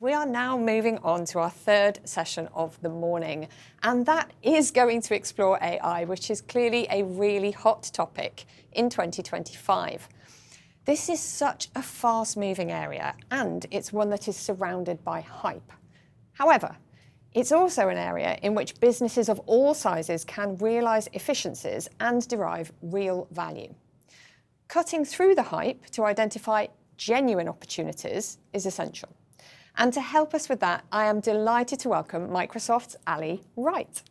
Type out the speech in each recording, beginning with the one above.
We are now moving on to our third session of the morning, and that is going to explore AI, which is clearly a really hot topic in 2025. This is such a fast-moving area, and it's one that is surrounded by hype. However, it's also an area in which businesses of all sizes can realise efficiencies and derive real value. Cutting through the hype to identify genuine opportunities is essential. And to help us with that, I am delighted to welcome Microsoft's Alison Wright.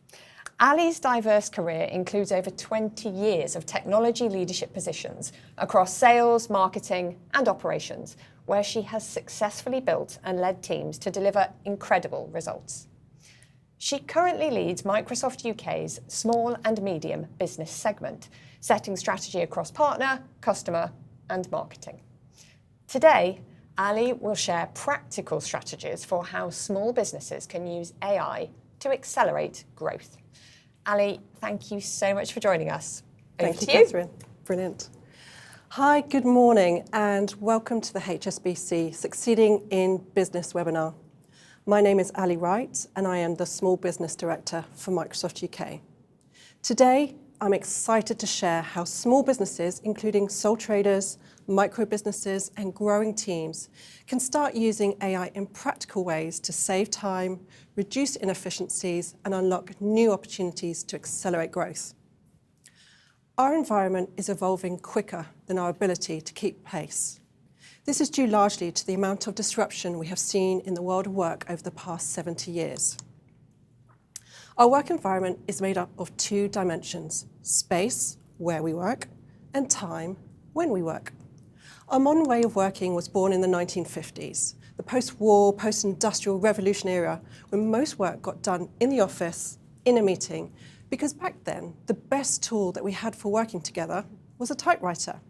Ali's diverse career includes over 20 years of technology leadership positions across sales, marketing, and operations, where she has successfully built and led teams to deliver incredible results. She currently leads Microsoft UK's small and medium business segment, setting strategy across partner, customer, and marketing. Today, Ali will share practical strategies for how small businesses can use AI to accelerate growth. Ali, thank you so much for joining us. Thank you, Catherine. Brilliant. Hi, good morning, and welcome to the HSBC Succeeding in Business webinar. My name is Alison Wright, and I am the Small Business Director for Microsoft UK. Today, I'm excited to share how small businesses, including sole traders, micro businesses, and growing teams, can start using AI in practical ways to save time, reduce inefficiencies, and unlock new opportunities to accelerate growth. Our environment is evolving quicker than our ability to keep pace. This is due largely to the amount of disruption we have seen in the world of work over the past 70 years. Our work environment is made up of two dimensions: space, where we work, and time, when we work. Our modern way of working was born in the 1950s, the post-war, post-industrial revolution era, when most work got done in the office, in a meeting, because back then, the best tool that we had for working together was a typewriter.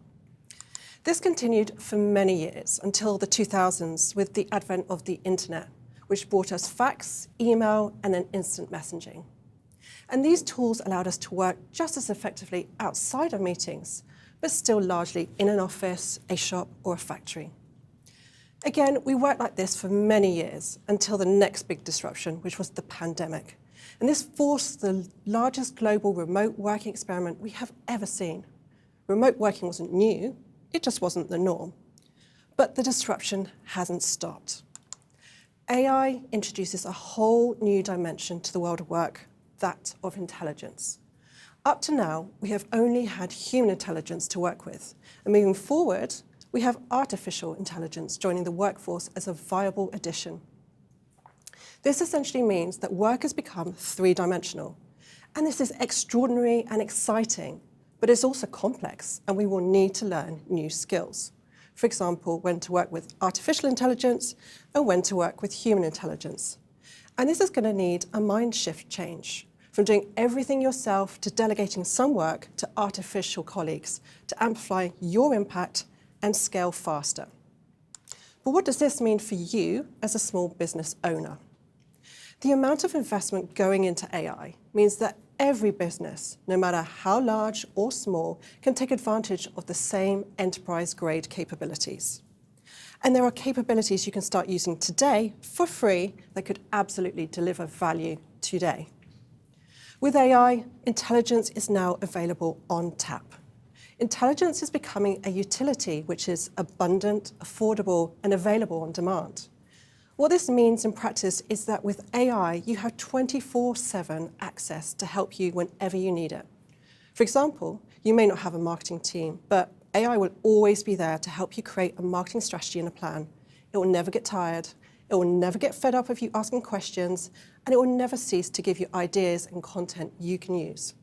This continued for many years until the 2000s with the advent of the internet, which brought us fax, email, and then instant messaging. And these tools allowed us to work just as effectively outside of meetings, but still largely in an office, a shop, or a factory. Again, we worked like this for many years until the next big disruption, which was the pandemic. And this forced the largest global remote working experiment we have ever seen. Remote working wasn't new, it just wasn't the norm. But the disruption hasn't stopped. AI introduces a whole new dimension to the world of work, that of intelligence. Up to now, we have only had human intelligence to work with. And moving forward, we have artificial intelligence joining the workforce as a viable addition. This essentially means that work has become three-dimensional. And this is extraordinary and exciting, but it's also complex, and we will need to learn new skills. For example, when to work with artificial intelligence and when to work with human intelligence. And this is going to need a mind shift change from doing everything yourself to delegating some work to artificial colleagues to amplify your impact and scale faster. But what does this mean for you as a small business owner? The amount of investment going into AI means that every business, no matter how large or small, can take advantage of the same enterprise-grade capabilities. And there are capabilities you can start using today for free that could absolutely deliver value today. With AI, intelligence is now available on tap. Intelligence is becoming a utility which is abundant, affordable, and available on demand. What this means in practice is that with AI, you have 24/7 access to help you whenever you need it. For example, you may not have a marketing team, but AI will always be there to help you create a marketing strategy and a plan. It will never get tired, it will never get fed up of you asking questions, and it will never cease to give you ideas and content you can use.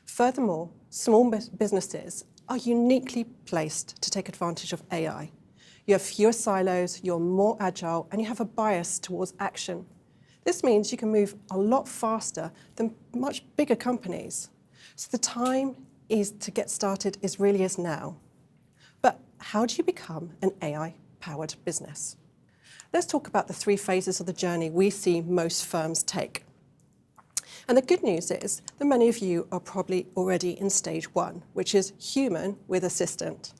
Furthermore, small businesses are uniquely placed to take advantage of AI. You have fewer silos, you're more agile, and you have a bias towards action. This means you can move a lot faster than much bigger companies. So the time to get started really is now. But how do you become an AI-powered business? Let's talk about the three phases of the journey we see most firms take. And the good news is that many of you are probably already in stage one, which is human with assistant.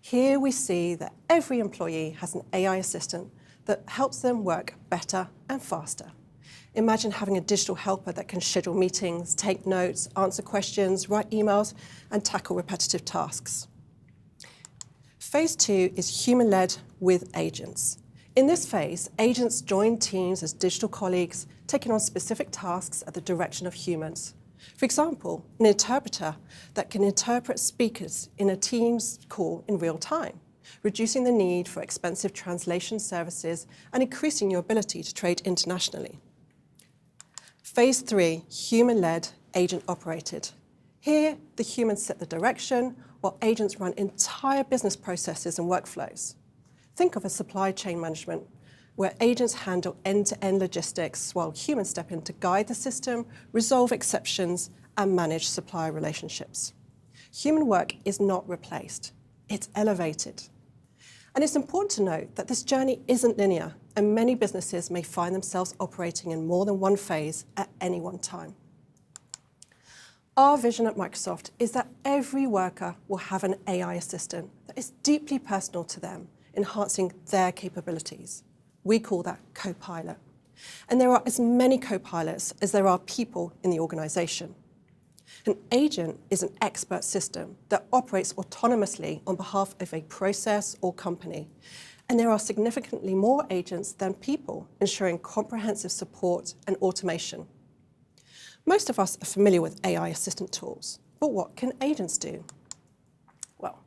Here we see that every employee has an AI assistant that helps them work better and faster. Imagine having a digital helper that can schedule meetings, take notes, answer questions, write emails, and tackle repetitive tasks. Phase 2 is human-led with agents. In this phase, agents join teams as digital colleagues, taking on specific tasks at the direction of humans. For example, an interpreter that can interpret speakers in a Teams call in real time, reducing the need for expensive translation services and increasing your ability to trade internationally. Phase 3, human-led, agent-operated. Here, the humans set the direction, while agents run entire business processes and workflows. Think of a supply chain management, where agents handle end-to-end logistics, while humans step in to guide the system, resolve exceptions, and manage supplier relationships. Human work is not replaced, it's elevated. And it's important to note that this journey isn't linear, and many businesses may find themselves operating in more than one phase at any one time. Our vision at Microsoft is that every worker will have an AI assistant that is deeply personal to them, enhancing their capabilities. We call that Copilot. And there are as many Copilots as there are people in the organization. An agent is an expert system that operates autonomously on behalf of a process or company. And there are significantly more agents than people, ensuring comprehensive support and automation. Most of us are familiar with AI assistant tools, but what can agents do? Well,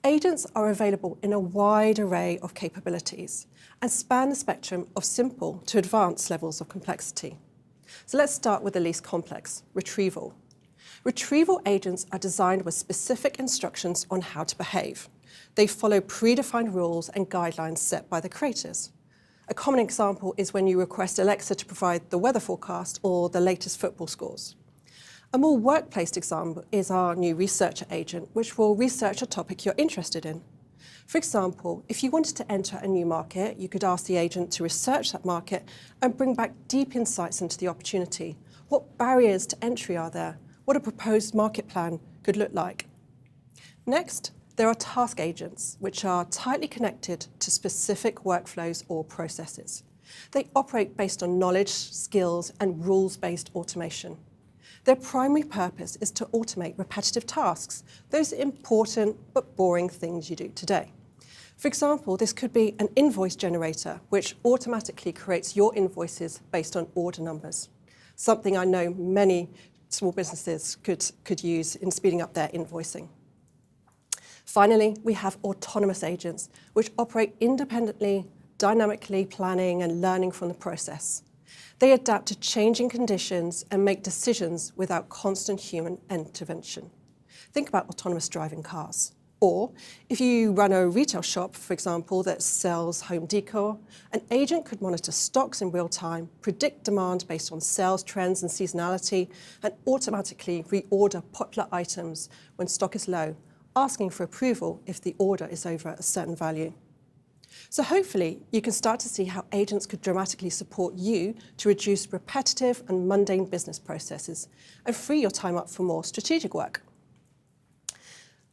agents are available in a wide array of capabilities and span the spectrum of simple to advanced levels of complexity. So let's start with the least complex, retrieval. Retrieval agents are designed with specific instructions on how to behave. They follow predefined rules and guidelines set by the creators. A common example is when you request Alexa to provide the weather forecast or the latest football scores. A more work-placed example is our new researcher agent, which will research a topic you're interested in. For example, if you wanted to enter a new market, you could ask the agent to research that market and bring back deep insights into the opportunity. What barriers to entry are there? What a proposed market plan could look like. Next, there are task agents, which are tightly connected to specific workflows or processes. They operate based on knowledge, skills, and rules-based automation. Their primary purpose is to automate repetitive tasks, those important but boring things you do today. For example, this could be an invoice generator, which automatically creates your invoices based on order numbers, something I know many small businesses could use in speeding up their invoicing. Finally, we have autonomous agents, which operate independently, dynamically planning and learning from the process. They adapt to changing conditions and make decisions without constant human intervention. Think about autonomous driving cars. Or if you run a retail shop, for example, that sells home decor, an agent could monitor stocks in real time, predict demand based on sales trends and seasonality, and automatically reorder popular items when stock is low, asking for approval if the order is over a certain value. So hopefully you can start to see how agents could dramatically support you to reduce repetitive and mundane business processes and free your time up for more strategic work.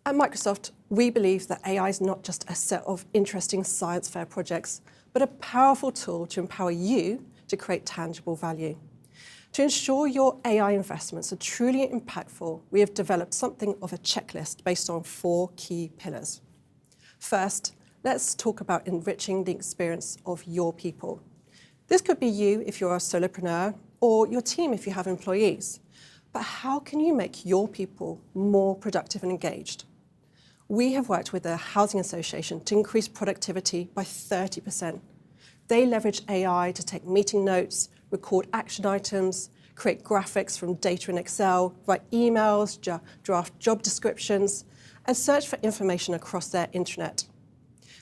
At Microsoft, we believe that AI is not just a set of interesting science fair projects, but a powerful tool to empower you to create tangible value. To ensure your AI investments are truly impactful, we have developed something of a checklist based on 4 key pillars. First, let's talk about enriching the experience of your people. This could be you if you're a solopreneur, or your team if you have employees. But how can you make your people more productive and engaged? We have worked with the Housing Association to increase productivity by 30%. They leverage AI to take meeting notes, record action items, create graphics from data in Excel, write emails, draft job descriptions, and search for information across their intranet.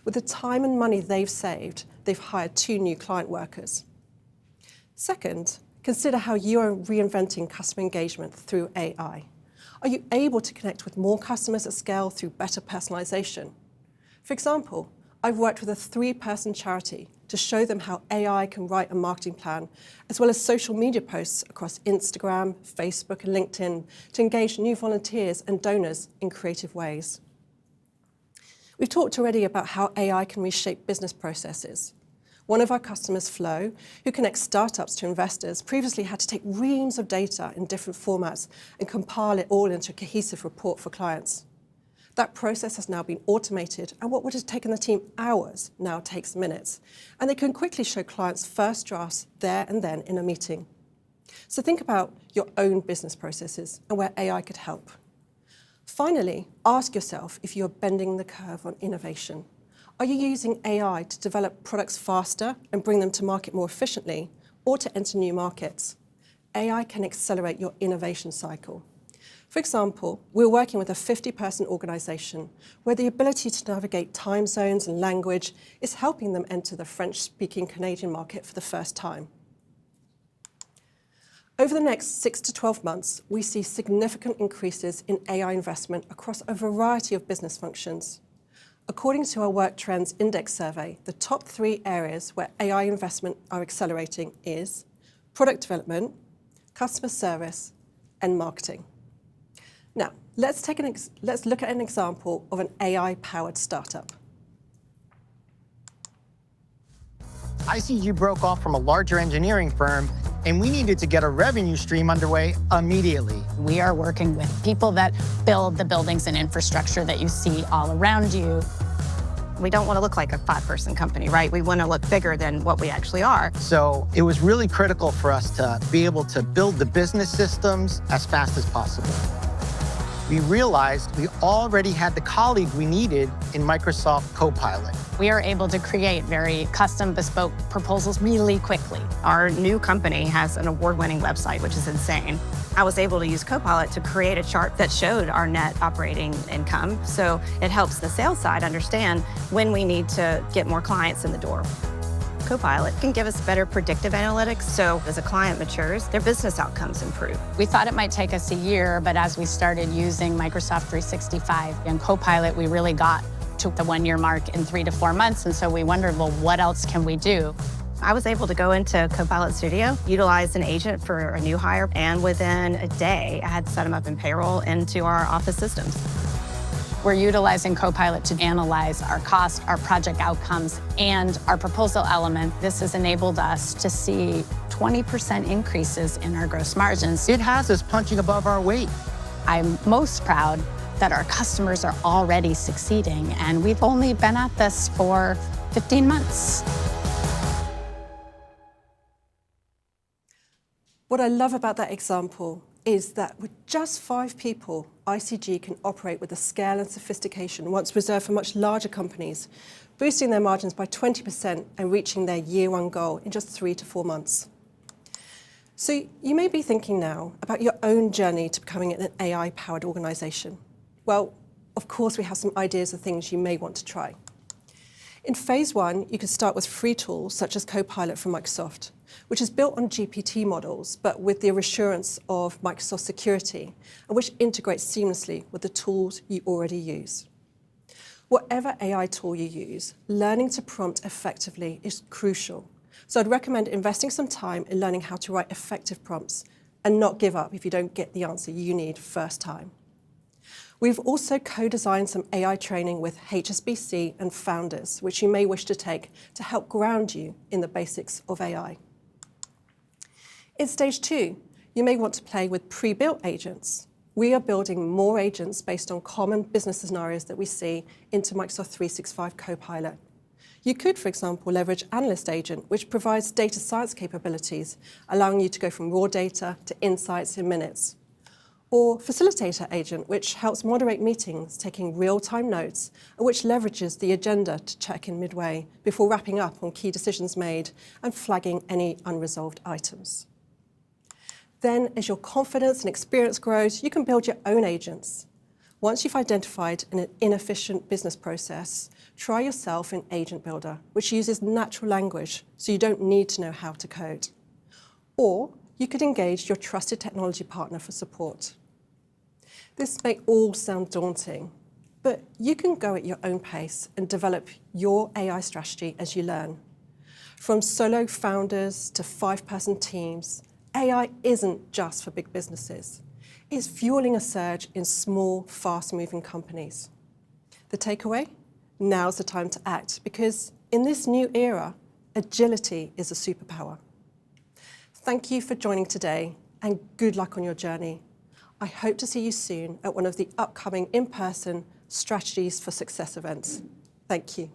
With the time and money they've saved, they've hired 2 new client workers. Second, consider how you are reinventing customer engagement through AI. Are you able to connect with more customers at scale through better personalization? For example, I've worked with a 3-person charity to show them how AI can write a marketing plan, as well as social media posts across Instagram, Facebook, and LinkedIn to engage new volunteers and donors in creative ways. We've talked already about how AI can reshape business processes. One of our customers, Flow, who connects startups to investors, previously had to take reams of data in different formats and compile it all into a cohesive report for clients. That process has now been automated, and what would have taken the team hours now takes minutes. And they can quickly show clients first drafts there and then in a meeting. So think about your own business processes and where AI could help. Finally, ask yourself if you're bending the curve on innovation. Are you using AI to develop products faster and bring them to market more efficiently, or to enter new markets? AI can accelerate your innovation cycle. For example, we're working with a 50-person organisation where the ability to navigate time zones and language is helping them enter the French-speaking Canadian market for the first time. Over the next 6 to 12 months, we see significant increases in AI investment across a variety of business functions. According to our Work Trends Index survey, the top 3 areas where AI investment are accelerating is product development, customer service, and marketing. Now, let's look at an example of an AI-powered startup. ICG broke off from a larger engineering firm, and we needed to get a revenue stream underway immediately. We are working with people that build the buildings and infrastructure that you see all around you. We don't want to look like a 5-person company, right? We want to look bigger than what we actually are. So it was really critical for us to be able to build the business systems as fast as possible. We realized we already had the colleague we needed in Microsoft Copilot. We are able to create very custom, bespoke proposals really quickly. Our new company has an award-winning website, which is insane. I was able to use Copilot to create a chart that showed our net operating income, so it helps the sales side understand when we need to get more clients in the door. Copilot can give us better predictive analytics, so as a client matures, their business outcomes improve. We thought it might take us a year, but as we started using Microsoft 365 and Copilot, we really got to the 1-year mark in 3 to 4 months, and so we wondered, well, what else can we do? I was able to go into Copilot Studio, utilize an agent for a new hire, and within a day, I had set them up in payroll into our office systems. We're utilizing Copilot to analyze our cost, our project outcomes, and our proposal element. This has enabled us to see 20% increases in our gross margins. It has us punching above our weight. I'm most proud that our customers are already succeeding, and we've only been at this for 15 months. What I love about that example is that with just 5 people, ICG can operate with the scale and sophistication once reserved for much larger companies, boosting their margins by 20% and reaching their year-1 goal in just 3 to 4 months. So you may be thinking now about your own journey to becoming an AI-powered organisation. Well, of course, we have some ideas of things you may want to try. In phase 1, you can start with free tools such as Copilot from Microsoft, which is built on GPT models, but with the assurance of Microsoft security, and which integrates seamlessly with the tools you already use. Whatever AI tool you use, learning to prompt effectively is crucial. So I'd recommend investing some time in learning how to write effective prompts and not give up if you don't get the answer you need first time. We've also co-designed some AI training with HSBC and founders, which you may wish to take to help ground you in the basics of AI. In stage 2, you may want to play with pre-built agents. We are building more agents based on common business scenarios that we see into Microsoft 365 Copilot. You could, for example, leverage Analyst Agent, which provides data science capabilities, allowing you to go from raw data to insights in minutes. Or Facilitator Agent, which helps moderate meetings, taking real-time notes, and which leverages the agenda to check in midway before wrapping up on key decisions made and flagging any unresolved items. Then, as your confidence and experience grows, you can build your own agents. Once you've identified an inefficient business process, try yourself in Agent Builder, which uses natural language, so you don't need to know how to code. Or you could engage your trusted technology partner for support. This may all sound daunting, but you can go at your own pace and develop your AI strategy as you learn. From solo founders to 5-person teams, AI isn't just for big businesses. It's fueling a surge in small, fast-moving companies. The takeaway? Now's the time to act, because in this new era, Agility is a superpower. Thank you for joining today and good luck on your journey. I hope to see you soon at one of the upcoming in-person Strategies for Success events. Thank you.